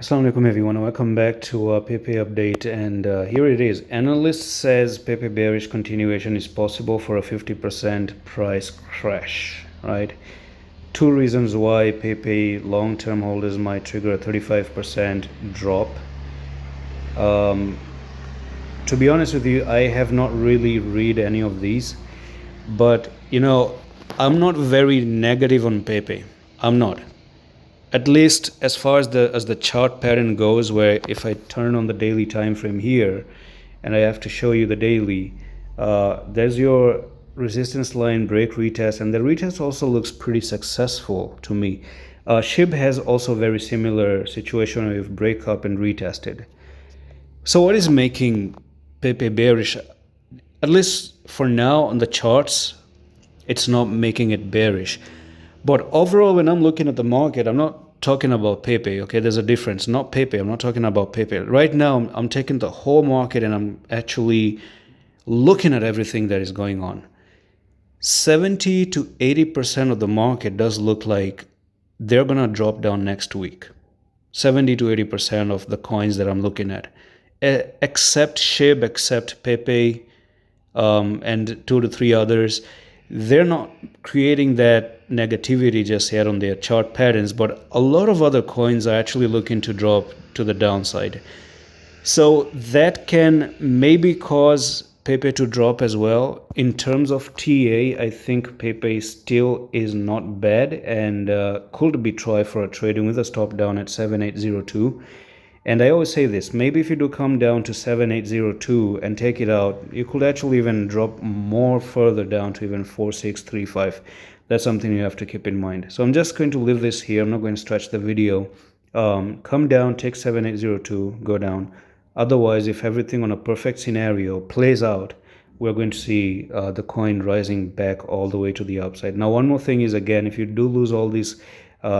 Assalamu alaikum everyone, welcome back to Pepe update, and here it is. Analyst says Pepe bearish continuation is possible for a 50% price crash, right? Two reasons why Pepe long-term holders might trigger a 35% drop. To be honest with you, I have not really read any of these, but I'm not very negative on Pepe. I'm not. At least as far as the chart pattern goes, where if I turn on the daily time frame here and I have to show you the daily, there's your resistance line break retest, and the retest also looks pretty successful to me. SHIB has also very similar situation with break up and retested. So what is making Pepe bearish? At least for now on the charts, it's not making it bearish. But overall, when I'm looking at the market, I'm not talking about Pepe, okay? There's a difference. Not Pepe. I'm not talking about Pepe. Right now, I'm taking the whole market and I'm actually looking at everything that is going on. 70 to 80% of the market does look like they're going to drop down next week. 70 to 80% of the coins that I'm looking at. Except SHIB, except Pepe, and 2 to 3 others. They're not creating that negativity just yet on their chart patterns, but a lot of other coins are actually looking to drop to the downside. So that can maybe cause Pepe to drop as well. In terms of TA, I think Pepe still is not bad and could be tried for a trading with a stop down at 7802. And I always say this, maybe if you do come down to 7802 and take it out, you could actually even drop more further down to even 4635. That's something you have to keep in mind. So I'm just going to leave this here. I'm not going to stretch the video. Come down, take 7802, go down. Otherwise, if everything on a perfect scenario plays out, we're going to see the coin rising back all the way to the upside. Now, one more thing is, again, if you do lose all these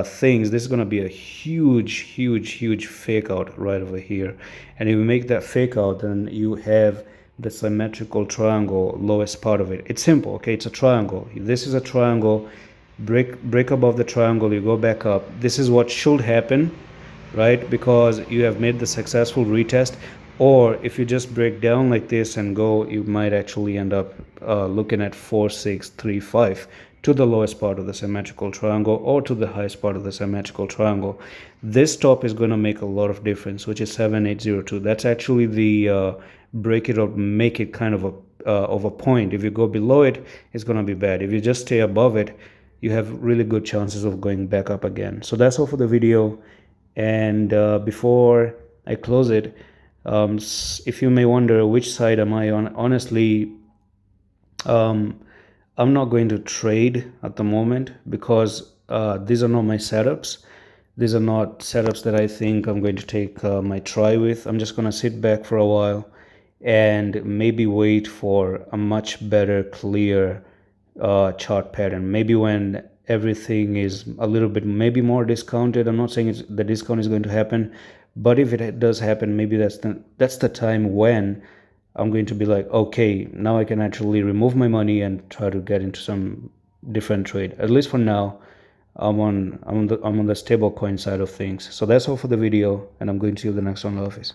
things, this is going to be a huge fake out right over here, and if you make that fake out, then you have the symmetrical triangle lowest part of it. It's simple, okay? It's a triangle. This is a triangle. Break above the triangle, you go back up. This is what should happen, right? Because you have made the successful retest. Or if you just break down like this and go, you might actually end up looking at 4635 to the lowest part of the symmetrical triangle or to the highest part of the symmetrical triangle. This top is going to make a lot of difference, which is 7802. That's actually the break it or make it kind of a point. If you go below it, it's going to be bad. If you just stay above it, you have really good chances of going back up again. So that's all for the video. And before I close it, if you may wonder which side am I on, honestly, I'm not going to trade at the moment because these are not my setups. These are not setups that I think I'm going to take my try with. I'm just going to sit back for a while and maybe wait for a much better, clear chart pattern. Maybe when everything is a little bit maybe more discounted. I'm not saying the discount is going to happen, but if it does happen, maybe that's the time when I'm going to be like, okay, now I can actually remove my money and try to get into some different trade. At least for now, I'm on the stable coin side of things. So that's all for the video, and I'm going to see you in the next one. Love office.